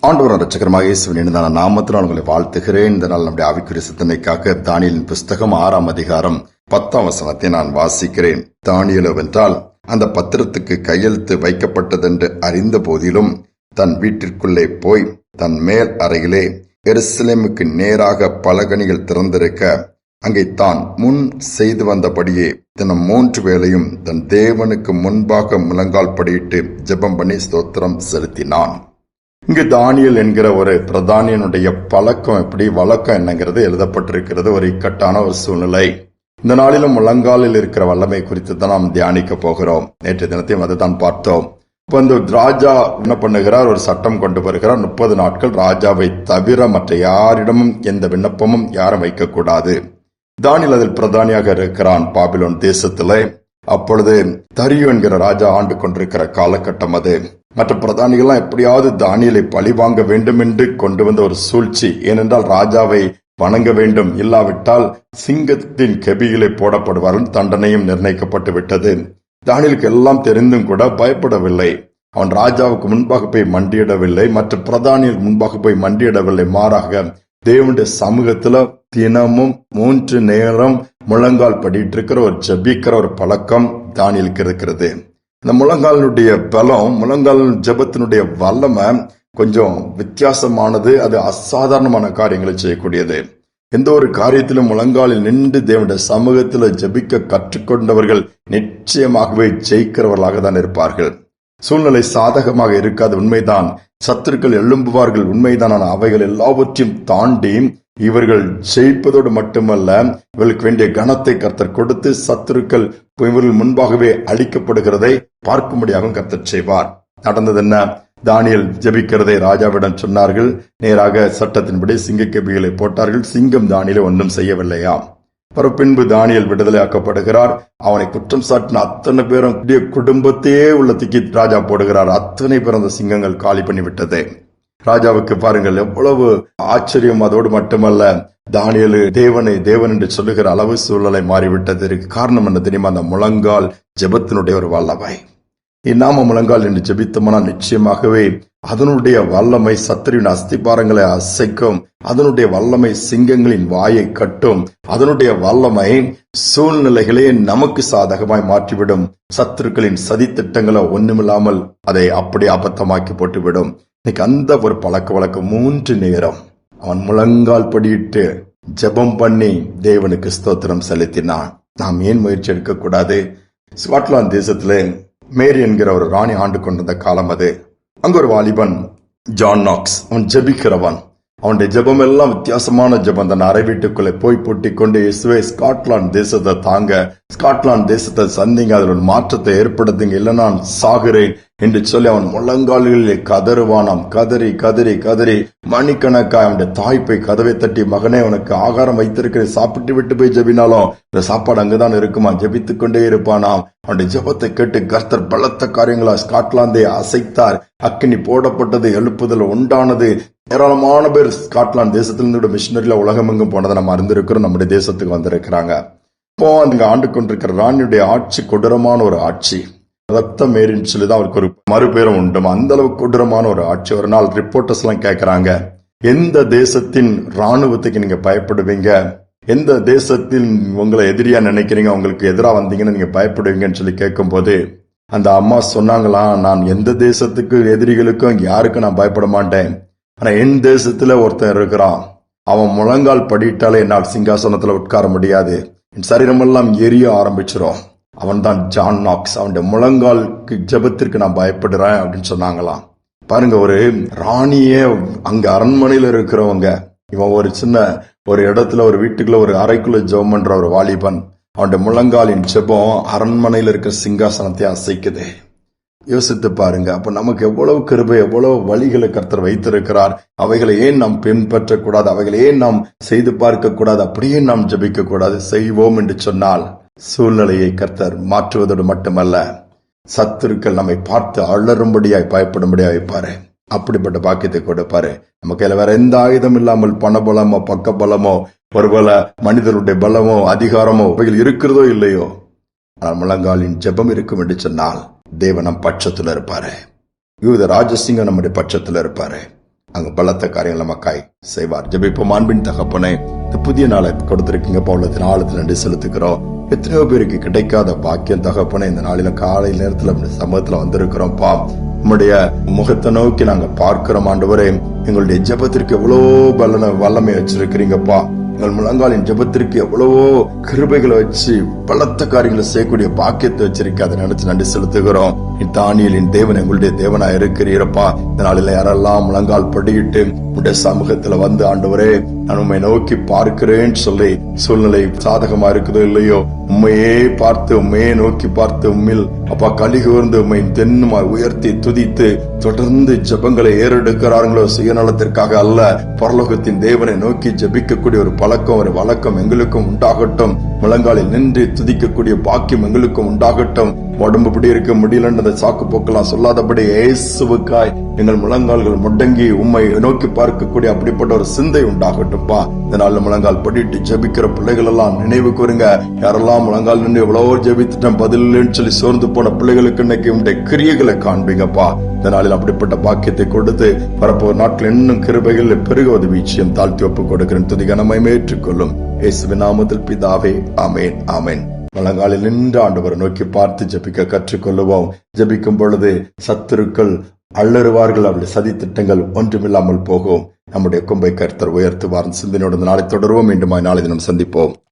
ஆண்டவர் இரட்சகருமாக இயேசுவின் இனிதான நாமத்தினால் உங்களை வாழ்த்துகிறேன். இந்த நாள் நம்முடைய ஆவிக்குரிய சிந்தனைக்காக தானியேலின் புஸ்தகம் 6ஆம் அதிகாரம் 10ஆம் வசனத்தை நான் வாசிக்கிறேன். தானியேலோ வென்றால் அந்த பத்திரத்துக்கு கையெழுத்து வைக்கப்பட்டதென்று அறிந்த போதிலும் தன் வீட்டிற்குள்ளே போய் தன் மேல் அறையிலே எருசலேமுக்கு நேராக பலகணிகள் திறந்திருக்க அங்கே தான் முன் செய்து வந்தபடியே தினம் 3 வேளையும் தன் தேவனுக்கு முன்பாக முழங்கால் படியிட்டு ஜெபம் பண்ணி ஸ்தோத்திரம் செலுத்தினான். இங்கு தானியேல் என்கிற ஒரு பிரதானியனுடைய பழக்கம் எப்படி, வழக்கம் என்னங்கிறது எழுதப்பட்டிருக்கிறது. ஒரு இக்கட்டான ஒரு சூழ்நிலை. இந்த நாளிலும் முழங்காலில் இருக்கிற வல்லமை குறித்து தான் நாம் தியானிக்க போகிறோம். நேற்று தினத்தையும் அதை தான் பார்த்தோம். இப்ப இந்த ராஜா என்ன பண்ணுகிறார், ஒரு சட்டம் கொண்டு வருகிறார். 30 நாட்கள் ராஜாவை தவிர மற்ற யாரிடமும் எந்த விண்ணப்பமும் யாரும் வைக்கக்கூடாது. தானியேல் அதில் பிரதானியாக இருக்கிறான் பாபிலோன் தேசத்திலே. அப்பொழுது தரியு என்கிற ராஜா ஆண்டு கொண்டிருக்கிற காலகட்டம் அது. மற்ற பிரதானிகள்லாம் எப்படியாவது தானியேலை பழி வாங்க வேண்டும் என்று கொண்டு வந்த ஒரு சூழ்ச்சி. ஏனென்றால் ராஜாவை வணங்க வேண்டும், இல்லாவிட்டால் சிங்கத்தின் கெபியிலே போடப்படுவார்கள். தண்டனையும் நிர்ணயிக்கப்பட்டு விட்டது. தானியேலுக்கு எல்லாம் தெரிந்தும் கூட பயப்படவில்லை. அவன் ராஜாவுக்கு முன்பாக போய் மண்டியிடவில்லை, மற்ற பிரதானிகளுக்கு முன்பாக போய் மண்டியிடவில்லை. மாறாக தேவனுடைய சமூகத்துல தினமும் 3 நேரம் முழங்கால் படிட்டு இருக்கிற ஒரு ஜெபிக்கிற ஒரு பழக்கம் தானியேலுக்கு இருக்கிறது. இந்த முழங்காலினுடைய பலம், முழங்கால் ஜெபத்தினுடைய வல்லமை கொஞ்சம் வித்தியாசமானது. அது அசாதாரணமான காரியங்களை செய்யக்கூடியது. எந்த ஒரு காரியத்திலும் முழங்காலில் நின்று தேவனுடைய சமூகத்தில் ஜெபிக்க கற்றுக்கொண்டவர்கள் நிச்சயமாகவே ஜெயிக்கிறவர்களாக தான் இருப்பார்கள். சூழ்நிலை சாதகமாக இருக்காது, உண்மைதான். சத்துருக்கள் எழும்புவார்கள், உண்மைதான். அவைகள் எல்லாவற்றையும் தாண்டி இவர்கள் ஜெயிப்பதோடு மட்டுமல்ல, இவர்களுக்கு வேண்டிய கனத்தை கர்த்தர் கொடுத்து சத்துருக்கள் இவர்கள் முன்பாகவே அழிக்கப்படுகிறதை பார்க்கும்படியாகவும் கர்த்தர் செய்வார். நடந்தது என்ன? தானியேல் ஜெபிக்கிறதை ராஜாவிடம் சொன்னார்கள். நேராக சட்டத்தின்படி சிங்கக்கெபிகளை போட்டார்கள். சிங்கம் தானியேலை ஒன்றும் செய்யவில்லையா? பின்பு தானியேல் விடுதலை ஆக்கப்படுகிறார். அவனை குற்றம் சாட்டின அத்தனை பேரும் குடும்பத்தையே உள்ளத்துக்கு ராஜா போடுகிறார். அத்தனை பேர் அந்த சிங்கங்கள் காலி பண்ணிவிட்டது. ராஜாவுக்கு பாருங்கள் எவ்வளவு ஆச்சரியம். அதோடு மட்டுமல்ல, தானியேல் தேவன் என்று சொல்லுகிற அளவு சூழ்நிலை மாறிவிட்டது. காரணம் என்ன தெரியுமா? அந்த முழங்கால் ஜெபத்தினுடைய ஒரு வல்லமை. இந்நாம முழங்கால் என்று ஜெபித்தோம்னா நிச்சயமாகவே அதனுடைய வல்லமை சத்துருவின் அஸ்திபாரங்களை அசைக்கும். அதனுடைய வல்லமை சிங்கங்களின் வாயை கட்டும். அதனுடைய வல்லமை சூழ்நிலைகளே நமக்கு சாதகமாய் மாற்றிவிடும். சத்துருக்களின் சதி திட்டங்களை ஒண்ணுமில்லாமல் அதை அப்படி அபத்தமாக்கி போட்டுவிடும். இன்னைக்கு அந்த ஒரு பழக்க வழக்கம் 3 நேரம் அவன் முழங்கால் படியிட்டு ஜெபம் பண்ணி தேவனுக்கு ஸ்தோத்திரம் செலுத்தினான். நாம் ஏன் முயற்சி எடுக்கக்கூடாது? ஸ்காட்லாந்து தேசத்திலே மேரி என்கிற ஒரு ராணி ஆண்டு கொண்டிருந்த காலம் அது. அங்க ஒரு வாலிபன் ஜான் நாக்ஸ், அவன் ஜெபிக்கிறவன். அவனுடைய ஜெபம் எல்லாம் வித்தியாசமான ஜெபம். தன் அறை வீட்டுக்குள்ளே போய் பூட்டி கொண்டு இயேசுவே ஸ்காட்லாந்து தேசத்தை தாங்க, ஸ்காட்லாந்து தேசத்தை சந்திங்க, அதில் ஒரு மாற்றத்தை ஏற்படுத்துங்க, இல்ல நான் சாகுறேன் என்று சொல்லி அவன் முழங்கால்களிலே கதறுவானாம். கதறி கதறி கதறி மணிக்கணக்காய் அவனுடைய தாய் போய் கதவை தட்டி, மகனே உனக்கு ஆகாரம் வைத்திருக்கிறேன், சாப்பிட்டு விட்டு போய் ஜெபினாலும் இந்த சாப்பாடு அங்குதான் இருக்குமா, ஜெபித்துக் கொண்டே இருப்பானாம். அவனுடைய ஜெபத்தை கேட்டு கர்த்தர் பலத்த காரியங்களா ஸ்காட்லாந்தை அசைத்தார். அக்கினி போடப்பட்டது, எழுப்புதல் உண்டானது. ஏராளமான பேர் ஸ்காட்லாந்து தேசத்திலிருந்து மிஷினரியில உலகமெங்கும் போனதை நம்ம அறிந்திருக்கிறோம். நம்முடைய தேசத்துக்கு வந்திருக்கிறாங்க. இப்போ அங்க ஆண்டு கொண்டிருக்கிற ராணியுடைய ஆட்சி கொடூரமான ஒரு ஆட்சி. ரத்த மேரின்னு சொல்லிதான் அவருக்கு ஒரு மறுபேரும் உண்டு. அந்த அளவுக்கு கொடூரமான ஒரு ஆட்சி. ஒரு நாள் ரிப்போர்ட்டர்ஸ் எல்லாம் கேட்கிறாங்க, எந்த தேசத்தின் ராணுவத்துக்கு நீங்க பயப்படுவீங்க, எந்த தேசத்தில் உங்களை எதிரியா நினைக்கிறீங்க, உங்களுக்கு எதிராக வந்தீங்கன்னு நீங்க பயப்படுவீங்கன்னு சொல்லி கேட்கும் போது அந்த அம்மா சொன்னாங்களா, நான் எந்த தேசத்துக்கு எதிரிகளுக்கும் யாருக்கும் நான் பயப்பட மாட்டேன். ஆனா என் தேசத்துல ஒருத்தன் இருக்கிறான், அவன் முழங்கால் படிட்டாலே என்னால் சிங்காசனத்துல உட்கார முடியாது, என் சரீரமெல்லாம் எரிய ஆரம்பிச்சிரும். அவன் தான் ஜான் நாக்ஸ். அவனுடைய முழங்காலுக்கு ஜெபத்திற்கு நான் பயப்படுறேன் அப்படின்னு சொன்னாங்களாம். பாருங்க, ஒரு ராணியே அங்க அரண்மனையில இருக்கிறவங்க, இவன் ஒரு சின்ன ஒரு இடத்துல ஒரு வீட்டுக்குள்ள ஒரு அறைக்குள்ள ஜெபம் பண்ற ஒரு வாலிபன், அவனுடைய முழங்காலின் ஜெபம் அரண்மனையில இருக்கிற சிங்காசனத்தை அசைக்குது. யோசித்து பாருங்க. அப்ப நமக்கு எவ்வளவு கிருபை, எவ்வளவு வழிகளை கர்த்தர் வைத்திருக்கிறார். அவைகளை ஏன் நாம் பின்பற்றக்கூடாது? அவைகளை ஏன் நாம் செய்து பார்க்க கூடாது? அப்படியே நாம் ஜெபிக்க கூடாது? செய்வோம் என்று சொன்னால் சூழ்நிலையை கர்த்தர் மாற்றுவதோடு மட்டுமல்ல, சத்துருக்கள் நம்மை பார்த்து அலறும்படியாய் பயப்படும்படியாய் வைப்பாரு. அப்படிப்பட்ட பாக்கியத்தை கொடுப்பாரு. நம்ம கையில வேற எந்த ஆயுதம் இல்லாமல் பணபலமோ பக்க பலமோ ஒருவேளை மனிதருடைய பலமோ அதிகாரமோ அவைகள் இருக்கிறதோ இல்லையோ, ஆனால் முழங்காலின் ஜெபம் இருக்கும் என்று சொன்னால் தேவன் நம் பட்சத்துல இருப்பாரு. யூத ராஜசிங்கம் நம்முடைய பட்சத்துல இருப்பாரு. அங்க பலத்த காரியங்கள் நமக்காய் செய்வார். ஜெபிப்போம். அன்பின் தகப்பனே, இந்த புதிய நாளை கொடுத்திருக்கீங்க பவுலத்தின் ஆழத்தில் நன்றி செலுத்துக்கிறோம். எத்தனையோ பேருக்கு கிடைக்காத பாக்கியம் தகப்பனே, இந்த நாளில காலை நேரத்துல சமூகத்துல வந்திருக்கிறோம்ப்பா. உம்முடைய முகத்தை நோக்கி நாங்க பார்க்கிறோம் ஆண்டவரே. எங்களுடைய ஜெபத்திற்கு எவ்வளவு வல்லமை வச்சிருக்கிறீங்கப்பா. எங்கள் முழங்காலின் ஜெபத்திற்கு எவ்வளவோ கிருபைகளை வச்சு பலத்த காரியங்களை செய்யக்கூடிய பாக்கியத்தை வச்சிருக்க. அதை நினைச்சு நன்றி செலுத்துகிறோம். தானியேலின் தேவன் எங்களுடைய தேவனா இருக்கிறீரப்பா. இந்த நாளில யாரெல்லாம் முழங்கால் படியிட்டு உடைய சமூகத்துல வந்து ஆண்டவரே நான் உண்மை நோக்கி பார்க்கிறேன் சொல்லி சூழ்நிலை சாதகமா இருக்குதோ இல்லையோ, உண்மையே பார்த்து உண்மையே நோக்கி பார்த்து உண்மையில் அப்பா களி கூர்ந்து உண்மை தென்னுமாய் உயர்த்தி துதித்து தொடர்ந்து ஜெபங்களை ஏறெடுக்கிறார்களோ, சுயநலத்திற்காக அல்ல, பரலோகத்தின் தேவனை நோக்கி ஜெபிக்கக்கூடிய ஒரு பழக்கம் ஒரு வழக்கம் எங்களுக்கும் உண்டாகட்டும். முழங்காலில் நின்று துதிக்கக்கூடிய பாக்கியம் எங்களுக்கும் உண்டாகட்டும். உடம்பு இப்படி இருக்க முடியலன்றதை சாக்கு போக்கலாம் சொல்லாதபடி இயேசுவுக்காய் எங்கள் முழங்கால்கள் முடங்கி உம்மை நோக்கி பார்க்கக்கூடிய அப்படிப்பட்ட ஒரு சிந்தை உண்டாகட்டும்பா. இதனால முழங்கால் படிட்டு ஜெபிக்கிற பிள்ளைகள் எல்லாம் நினைவு கூறுங்க. யாரெல்லாம் முழங்கால் நின்று எவ்வளவோ ஜெபித்துட்டேன் பதில் இல்லைன்னு சொல்லி சோர்ந்து போன பிள்ளைகளுக்கு இன்னைக்கு உடைய கிரியைகளை காண்பீங்கப்பா. இதனால அப்படிப்பட்ட பாக்கியத்தை கொடுத்து வரப்போர் நாட்கள் இன்னும் கிருபைகள் பெருகுவது வீச்சியம் தாழ்த்தி ஒப்புக் கொடுக்கிறேன். துதி கனமை ஏற்றுக்கொள்ளும் இயேசுவின் நாமத்தில் பிதாவே, ஆமேன் ஆமேன். முழங்காலில் நின்று ஆண்டவரை நோக்கி பார்த்து ஜெபிக்க கற்றுக்கொள்ளுவோம். ஜெபிக்கும் பொழுது சத்துருக்கள் அள்ளறுவார்கள், அவருடைய சதி திட்டங்கள் ஒன்றுமில்லாமல் போகும். நம்முடைய கொம்பை கர்த்தர் உயர்த்துவார். சிந்தனையோடு நாளை தொடருவோம். மீண்டும் நாளை தினம் சந்திப்போம்.